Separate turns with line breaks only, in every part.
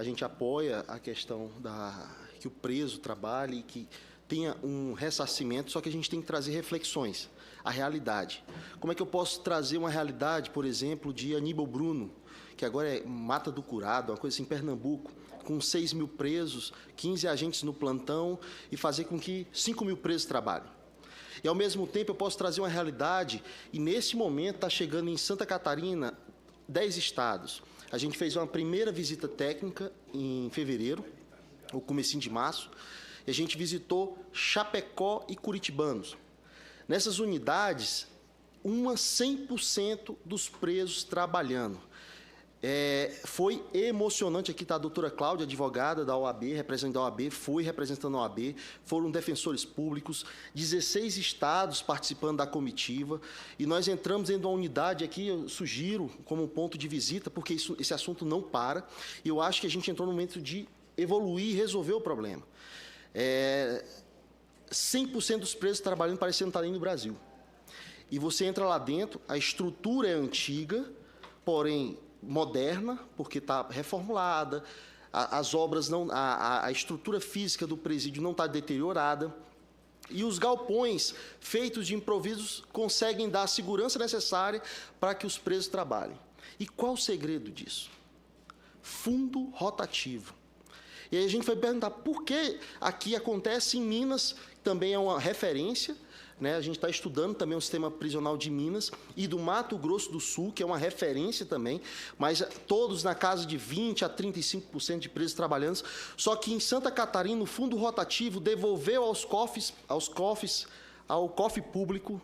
a gente apoia a questão que o preso trabalhe e que tenha um ressarcimento, só que a gente tem que trazer reflexões, a realidade. Como é que eu posso trazer uma realidade, por exemplo, de Aníbal Bruno, que agora é Mata do Curado, uma coisa assim, em Pernambuco, com 6 mil presos, 15 agentes no plantão, e fazer com que 5 mil presos trabalhem. E, ao mesmo tempo, eu posso trazer uma realidade, e nesse momento está chegando em Santa Catarina 10 estados. A gente fez uma primeira visita técnica em fevereiro, ou comecinho de março, e a gente visitou Chapecó e Curitibanos. Nessas unidades, 100% dos presos trabalhando. Foi emocionante. Aqui está a doutora Cláudia, advogada da OAB, representante da OAB, foi representando a OAB, foram defensores públicos, 16 estados participando da comitiva, e nós entramos dentro de uma unidade aqui, eu sugiro como um ponto de visita, porque esse assunto não para, e eu acho que a gente entrou no momento de evoluir e resolver o problema. 100% dos presos trabalhando parecendo estar nem no Brasil. E você entra lá dentro, a estrutura é antiga, porém moderna, porque está reformulada, as obras não, a estrutura física do presídio não está deteriorada, e os galpões feitos de improvisos conseguem dar a segurança necessária para que os presos trabalhem. E qual o segredo disso? Fundo rotativo. E aí a gente foi perguntar por que aqui acontece em Minas, também é uma referência, né? A gente está estudando também o sistema prisional de Minas e do Mato Grosso do Sul, que é uma referência também, mas todos na casa de 20% a 35% de presos trabalhando. Só que em Santa Catarina, o fundo rotativo devolveu ao cofre público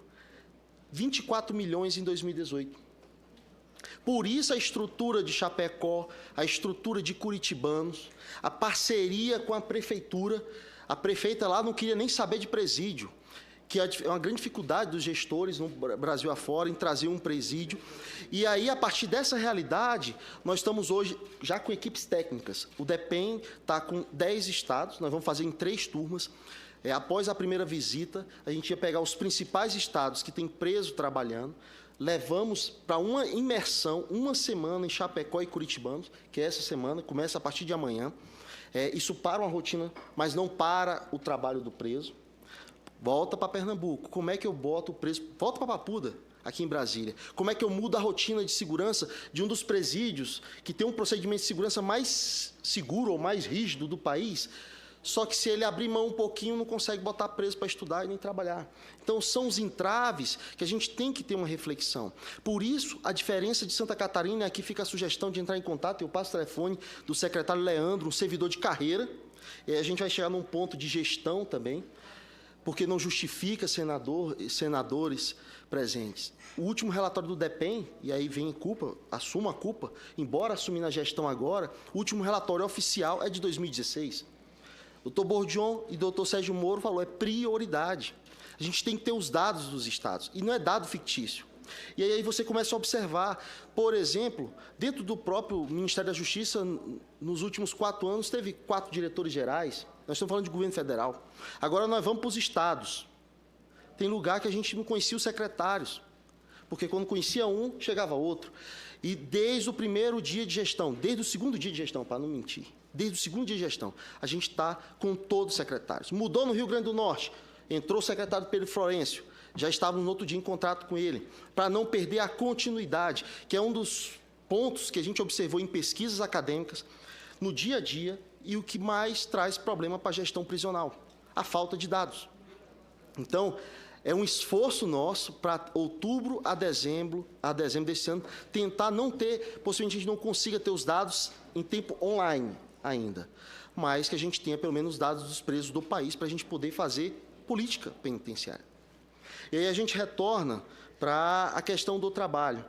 24 milhões em 2018. Por isso a estrutura de Chapecó, a estrutura de Curitibanos, a parceria com a prefeitura. A prefeita lá não queria nem saber de presídio, que é uma grande dificuldade dos gestores no Brasil afora em trazer um presídio. E aí, a partir dessa realidade, nós estamos hoje já com equipes técnicas. O DEPEN está com 10 estados, nós vamos fazer em 3 turmas. Após a primeira visita, a gente ia pegar os principais estados que têm preso trabalhando, levamos para uma imersão, uma semana em Chapecó e Curitibanos, que é essa semana, começa a partir de amanhã. Isso para uma rotina, mas não para o trabalho do preso. Volta para Pernambuco. Como é que eu boto o preso? Volta para Papuda, aqui em Brasília. Como é que eu mudo a rotina de segurança de um dos presídios que tem um procedimento de segurança mais seguro ou mais rígido do país? Só que se ele abrir mão um pouquinho, não consegue botar preso para estudar e nem trabalhar. Então, são os entraves que a gente tem que ter uma reflexão. Por isso, a diferença de Santa Catarina, aqui fica a sugestão de entrar em contato, eu passo o telefone do secretário Leandro, um servidor de carreira, e a gente vai chegar num ponto de gestão também, porque não justifica senadores presentes. O último relatório do DEPEN, e aí vem culpa, assumo a culpa, embora assumir na gestão agora, o último relatório oficial é de 2016. Doutor Bordion e doutor Sérgio Moro falou, é prioridade. A gente tem que ter os dados dos estados, e não é dado fictício. E aí você começa a observar, por exemplo, dentro do próprio Ministério da Justiça, nos últimos 4 anos, teve 4 diretores gerais. Nós estamos falando de governo federal. Agora nós vamos para os estados. Tem lugar que a gente não conhecia os secretários, porque quando conhecia um, chegava outro. E desde o primeiro dia de gestão, desde o segundo dia de gestão, para não mentir, desde o segundo dia de gestão, a gente está com todos os secretários. Mudou no Rio Grande do Norte, entrou o secretário Pedro Florencio, já estávamos no outro dia em contrato com ele, para não perder a continuidade, que é um dos pontos que a gente observou em pesquisas acadêmicas, no dia a dia, e o que mais traz problema para a gestão prisional, a falta de dados. Então, é um esforço nosso para outubro a dezembro desse ano, tentar não ter, possivelmente a gente não consiga ter os dados em tempo online ainda, mas que a gente tenha pelo menos os dados dos presos do país para a gente poder fazer política penitenciária. E aí a gente retorna para a questão do trabalho.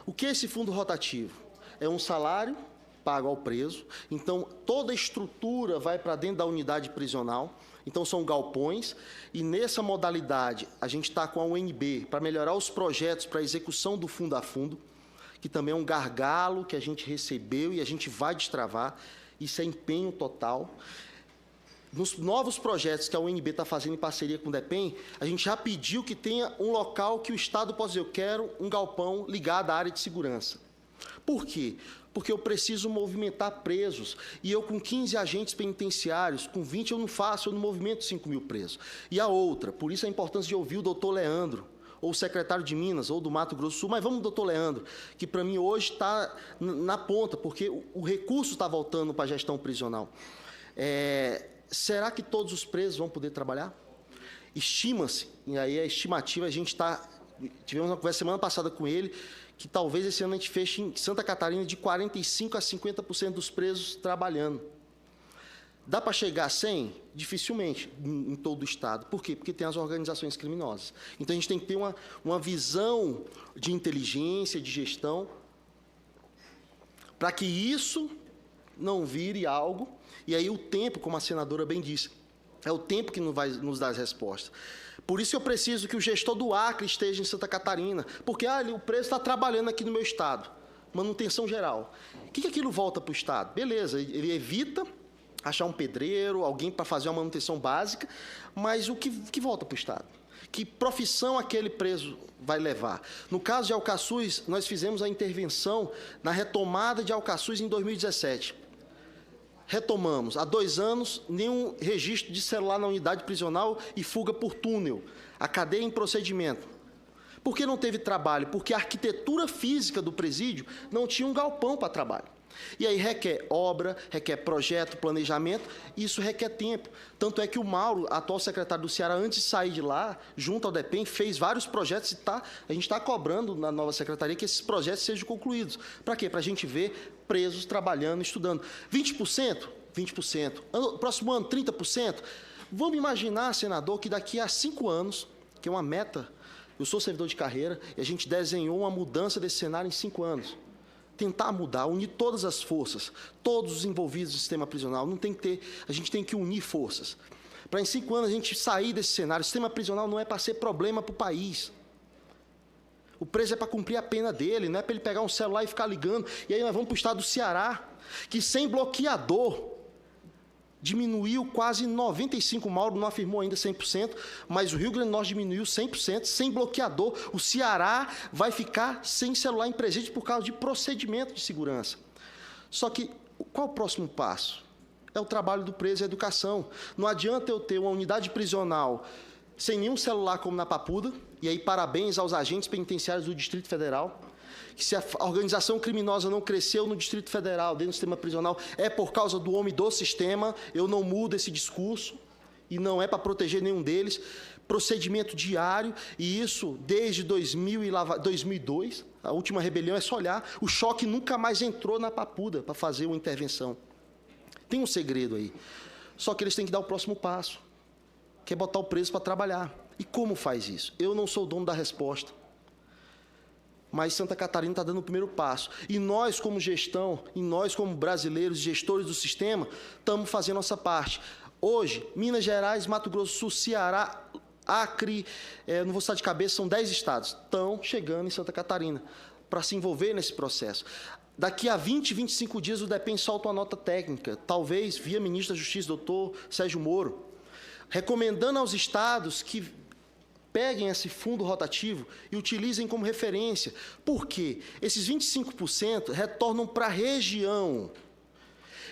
O que é esse fundo rotativo? É um salário pago ao preso, então toda a estrutura vai para dentro da unidade prisional, então são galpões, e nessa modalidade a gente está com a UNB para melhorar os projetos para a execução do fundo a fundo, que também é um gargalo que a gente recebeu e a gente vai destravar, isso é empenho total. Nos novos projetos que a UNB está fazendo em parceria com o DEPEN, a gente já pediu que tenha um local que o Estado possa dizer, eu quero um galpão ligado à área de segurança. Por quê? porque eu preciso movimentar presos. E eu, com 15 agentes penitenciários, com 20 eu não faço, eu não movimento 5 mil presos. E a outra, por isso a importância de ouvir o doutor Leandro, ou o secretário de Minas, ou do Mato Grosso do Sul, mas vamos, doutor Leandro, que para mim hoje está na ponta, porque o recurso está voltando para a gestão prisional. Será que todos os presos vão poder trabalhar? Estima-se, e aí a estimativa, tivemos uma conversa semana passada com ele, que talvez esse ano a gente feche em Santa Catarina de 45% a 50% dos presos trabalhando. Dá para chegar a 100? Dificilmente, em todo o Estado. Por quê? Porque tem as organizações criminosas. Então, a gente tem que ter uma visão de inteligência, de gestão, para que isso não vire algo, e aí o tempo, como a senadora bem disse, é o tempo que vai nos dar as respostas. Por isso eu preciso que o gestor do Acre esteja em Santa Catarina, porque o preso está trabalhando aqui no meu Estado, manutenção geral. O que aquilo volta para o Estado? Beleza, ele evita achar um pedreiro, alguém para fazer uma manutenção básica, mas o que volta para o Estado? Que profissão aquele preso vai levar? No caso de Alcaçuz, nós fizemos a intervenção na retomada de Alcaçuz em 2017. Retomamos. Há 2 anos, nenhum registro de celular na unidade prisional e fuga por túnel. A cadeia em procedimento. Por que não teve trabalho? Porque a arquitetura física do presídio não tinha um galpão para trabalho. E aí requer obra, requer projeto, planejamento, e isso requer tempo. Tanto é que o Mauro, atual secretário do Ceará, antes de sair de lá, junto ao DEPEN, fez vários projetos e a gente está cobrando na nova secretaria que esses projetos sejam concluídos. Para quê? Para a gente ver presos trabalhando, estudando. 20%? 20%. Próximo ano, 30%? Vamos imaginar, senador, que daqui a 5 anos, que é uma meta, eu sou servidor de carreira, e a gente desenhou uma mudança desse cenário em 5 anos. Tentar mudar, unir todas as forças, todos os envolvidos no sistema prisional. A gente tem que unir forças. Para em 5 anos a gente sair desse cenário. O sistema prisional não é para ser problema para o país. O preso é para cumprir a pena dele, não é para ele pegar um celular e ficar ligando. E aí nós vamos para o estado do Ceará, que sem bloqueador diminuiu quase 95%, o Mauro não afirmou ainda 100%, mas o Rio Grande do Norte diminuiu 100%, sem bloqueador. O Ceará vai ficar sem celular em presídio por causa de procedimento de segurança. Só que, qual o próximo passo? É o trabalho do preso e a educação. Não adianta eu ter uma unidade prisional sem nenhum celular como na Papuda, e aí parabéns aos agentes penitenciários do Distrito Federal, que se a organização criminosa não cresceu no Distrito Federal, dentro do sistema prisional, é por causa do homem do sistema. Eu não mudo esse discurso, e não é para proteger nenhum deles. Procedimento diário, e isso desde 2002, a última rebelião, é só olhar, o choque nunca mais entrou na Papuda para fazer uma intervenção. Tem um segredo aí, só que eles têm que dar o próximo passo, que é botar o preso para trabalhar. E como faz isso? Eu não sou o dono da resposta, mas Santa Catarina está dando o primeiro passo. E nós, como gestão, e nós, como brasileiros, gestores do sistema, estamos fazendo a nossa parte. Hoje, Minas Gerais, Mato Grosso do Sul, Ceará, Acre, não vou citar de cabeça, são 10 estados, estão chegando em Santa Catarina para se envolver nesse processo. Daqui a 20, 25 dias, o DEPEN solta uma nota técnica, talvez via ministro da Justiça, doutor Sérgio Moro, recomendando aos estados que peguem esse fundo rotativo e utilizem como referência. Por quê? Esses 25% retornam para a região.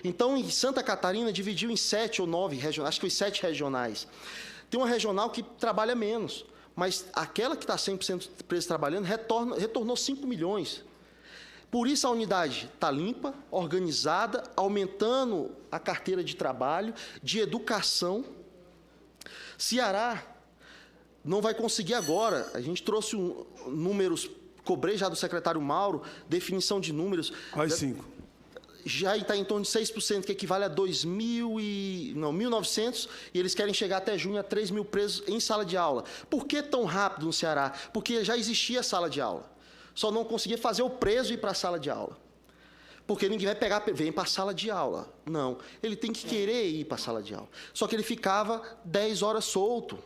Então, em Santa Catarina, dividiu em 7 ou 9 regionais, acho que foi 7 regionais. Tem uma regional que trabalha menos, mas aquela que está 100% presa trabalhando retornou 5 milhões. Por isso a unidade está limpa, organizada, aumentando a carteira de trabalho, de educação. Ceará não vai conseguir agora. A gente trouxe números, cobrei já do secretário Mauro, definição de números.
Quais 5?
Já está em torno de 6%, que equivale a 1.900, e eles querem chegar até junho a 3 mil presos em sala de aula. Por que tão rápido no Ceará? Porque já existia sala de aula. Só não conseguia fazer o preso ir para a sala de aula. Porque ninguém vai pegar, vem para a sala de aula. Não, ele tem que querer ir para a sala de aula. Só que ele ficava 10 horas solto.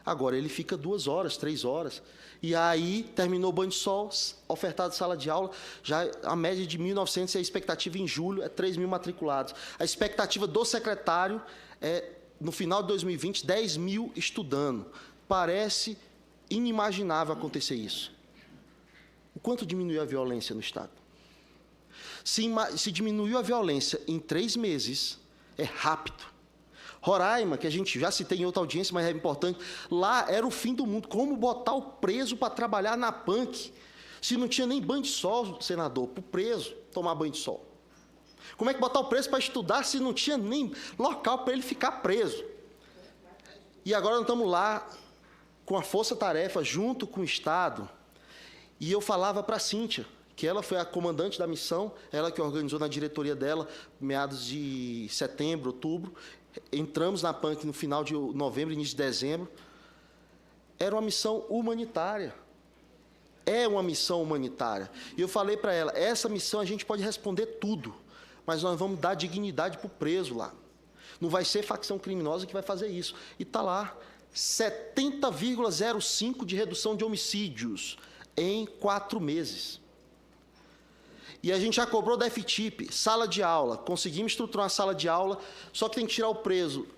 Agora ele fica 2 horas, 3 horas. E aí terminou o banho de sol, ofertado sala de aula, já a média de 1.900 e a expectativa em julho é 3 mil matriculados. A expectativa do secretário é, no final de 2020, 10 mil estudando. Parece inimaginável acontecer isso. O quanto diminuiu a violência no Estado? Se diminuiu a violência em 3 meses, é rápido. Roraima, que a gente já citei em outra audiência, mas é importante, lá era o fim do mundo. Como botar o preso para trabalhar na PANC, se não tinha nem banho de sol, senador, para o preso tomar banho de sol? Como é que botar o preso para estudar se não tinha nem local para ele ficar preso? E agora nós estamos lá com a força-tarefa, junto com o Estado, e eu falava para a Cíntia, que ela foi a comandante da missão, ela que organizou na diretoria dela, meados de setembro, outubro, entramos na PANC no final de novembro, início de dezembro. Era uma missão humanitária. É uma missão humanitária. E eu falei para ela, essa missão a gente pode responder tudo, mas nós vamos dar dignidade para o preso lá. Não vai ser facção criminosa que vai fazer isso. E está lá, 70,05 de redução de homicídios em 4 meses. E a gente já cobrou da FTIP, sala de aula, conseguimos estruturar uma sala de aula, só que tem que tirar o preso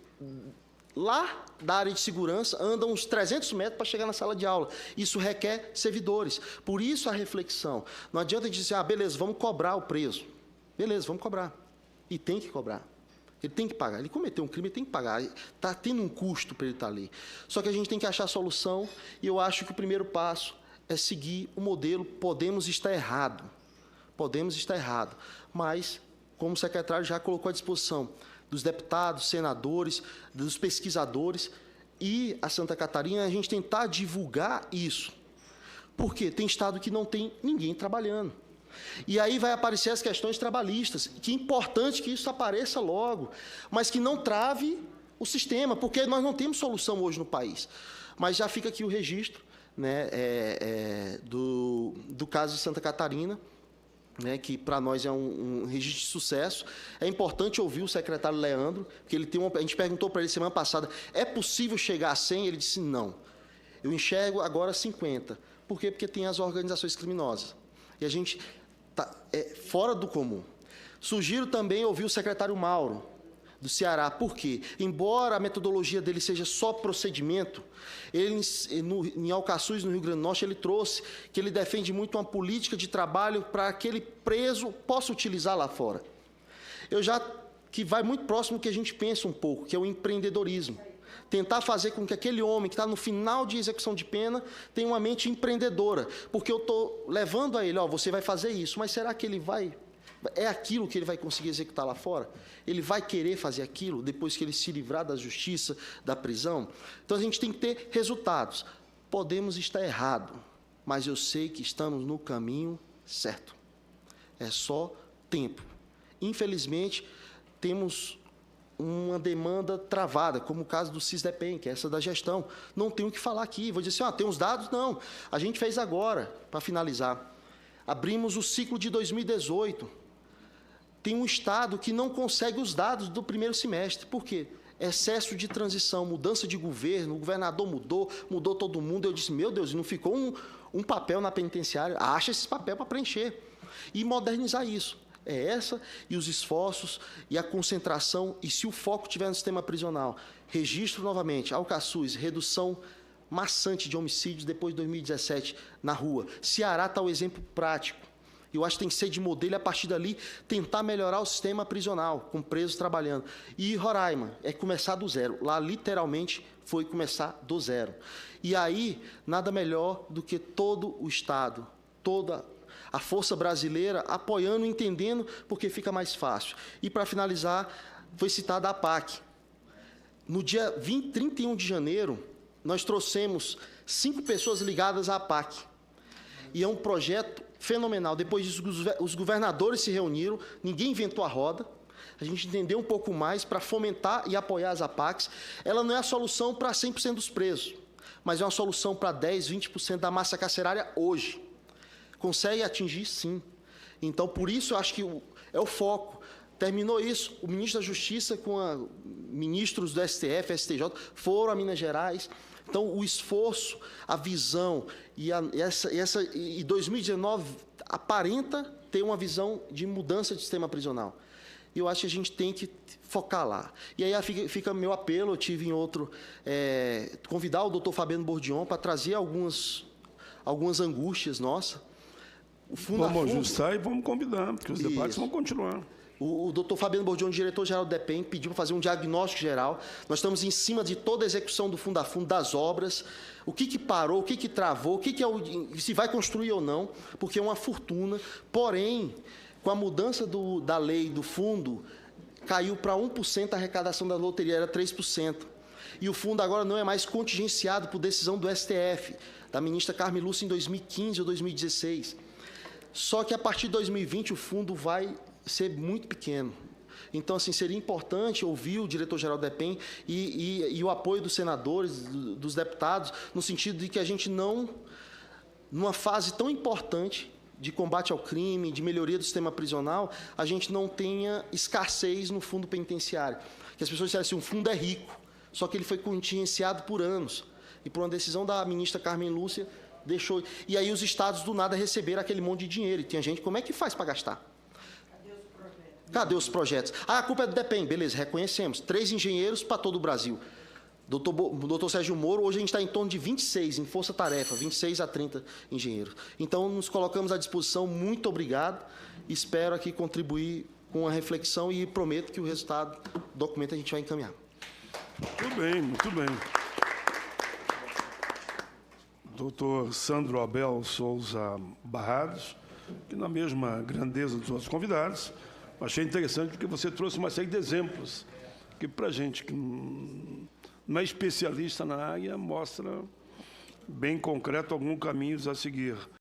lá da área de segurança, anda uns 300 metros para chegar na sala de aula. Isso requer servidores. Por isso a reflexão. Não adianta dizer, beleza, vamos cobrar o preso. Beleza, vamos cobrar. E tem que cobrar. Ele tem que pagar. Ele cometeu um crime, ele tem que pagar. Está tendo um custo para ele estar ali. Só que a gente tem que achar a solução, e eu acho que o primeiro passo é seguir o modelo. Podemos estar errado. Podemos estar errado, mas, como o secretário já colocou à disposição dos deputados, senadores, dos pesquisadores e a Santa Catarina, a gente tentar divulgar isso. Por quê? Tem estado que não tem ninguém trabalhando. E aí vai aparecer as questões trabalhistas, que é importante que isso apareça logo, mas que não trave o sistema, porque nós não temos solução hoje no país. Mas já fica aqui o registro, né, do caso de Santa Catarina, né, que para nós é um registro de sucesso. É importante ouvir o secretário Leandro, porque ele tem a gente perguntou para ele semana passada, é possível chegar a 100? Ele disse, não. Eu enxergo agora 50. Por quê? Porque tem as organizações criminosas. E a gente está fora do comum. Sugiro também ouvir o secretário Mauro, do Ceará. Por quê? Embora a metodologia dele seja só procedimento, ele, em Alcaçuz, no Rio Grande do Norte, ele trouxe que ele defende muito uma política de trabalho para aquele preso possa utilizar lá fora. Que vai muito próximo do que a gente pensa um pouco, que é o empreendedorismo. Tentar fazer com que aquele homem que está no final de execução de pena tenha uma mente empreendedora, porque eu estou levando a ele, você vai fazer isso, mas será que ele vai... É aquilo que ele vai conseguir executar lá fora? Ele vai querer fazer aquilo depois que ele se livrar da justiça, da prisão? Então, a gente tem que ter resultados. Podemos estar errados, mas eu sei que estamos no caminho certo. É só tempo. Infelizmente, temos uma demanda travada, como o caso do SISDEPEN, que é essa da gestão. Não tenho o que falar aqui. Vou dizer assim, tem os dados? Não. A gente fez agora, para finalizar. Abrimos o ciclo de 2018. Tem um Estado que não consegue os dados do primeiro semestre. Por quê? Excesso de transição, mudança de governo, o governador mudou todo mundo. Eu disse, meu Deus, não ficou um papel na penitenciária? Acha esse papel para preencher. E modernizar isso. É essa e os esforços e a concentração. E se o foco estiver no sistema prisional, registro novamente, Alcaçuz, redução maçante de homicídios depois de 2017 na rua. Ceará está o exemplo prático. Eu acho que tem que ser de modelo e, a partir dali, tentar melhorar o sistema prisional, com presos trabalhando. E Roraima é começar do zero. Lá, literalmente, foi começar do zero. E aí, nada melhor do que todo o Estado, toda a força brasileira apoiando, entendendo, porque fica mais fácil. E, para finalizar, foi citada a APAC. No dia 31 de janeiro, nós trouxemos 5 pessoas ligadas à APAC. E é um projeto fenomenal. Depois disso, os governadores se reuniram, ninguém inventou a roda. A gente entendeu um pouco mais para fomentar e apoiar as APACs. Ela não é a solução para 100% dos presos, mas é uma solução para 10%, 20% da massa carcerária hoje. Consegue atingir, sim. Então, por isso, eu acho que é o foco. Terminou isso, o ministro da Justiça com ministros do STF, STJ, foram a Minas Gerais. Então, o esforço, a visão, e 2019 aparenta ter uma visão de mudança de sistema prisional. E eu acho que a gente tem que focar lá. E aí fica meu apelo, eu tive em outro, convidar o doutor Fabiano Bordion para trazer algumas angústias nossas. O Fundafundo,
vamos ajustar e vamos combinar, porque os debates vão continuar.
O doutor Fabiano Bordioni, diretor-geral do DEPEN, pediu para fazer um diagnóstico geral. Nós estamos em cima de toda a execução do Fundafundo, das obras, o que parou, o que travou, se vai construir ou não, porque é uma fortuna. Porém, com a mudança da lei do fundo, caiu para 1% a arrecadação da loteria, era 3%. E o fundo agora não é mais contingenciado por decisão do STF, da ministra Carmen Lúcia em 2015 ou 2016. Só que a partir de 2020 o fundo vai ser muito pequeno. Então, assim, seria importante ouvir o diretor-geral do DEPEN e o apoio dos senadores, dos deputados, no sentido de que a gente não, numa fase tão importante de combate ao crime, de melhoria do sistema prisional, a gente não tenha escassez no fundo penitenciário. Que as pessoas disseram assim, o fundo é rico, só que ele foi contingenciado por anos. E por uma decisão da ministra Carmen Lúcia, deixou... E aí os estados, do nada, receberam aquele monte de dinheiro. E tinha gente, como é que faz para gastar? Cadê os projetos? Ah, a culpa é do DEPEN. Beleza, reconhecemos. 3 engenheiros para todo o Brasil. Doutor Sérgio Moro, hoje a gente está em torno de 26 em força-tarefa, 26 a 30 engenheiros. Então, nos colocamos à disposição. Muito obrigado. Espero aqui contribuir com a reflexão e prometo que o resultado do documento a gente vai encaminhar.
Muito bem, muito bem. Doutor Sandro Abel Souza Barrados, que na mesma grandeza dos outros convidados, achei interessante porque você trouxe uma série de exemplos que, para a gente que não é especialista na área, mostra bem concreto alguns caminhos a seguir.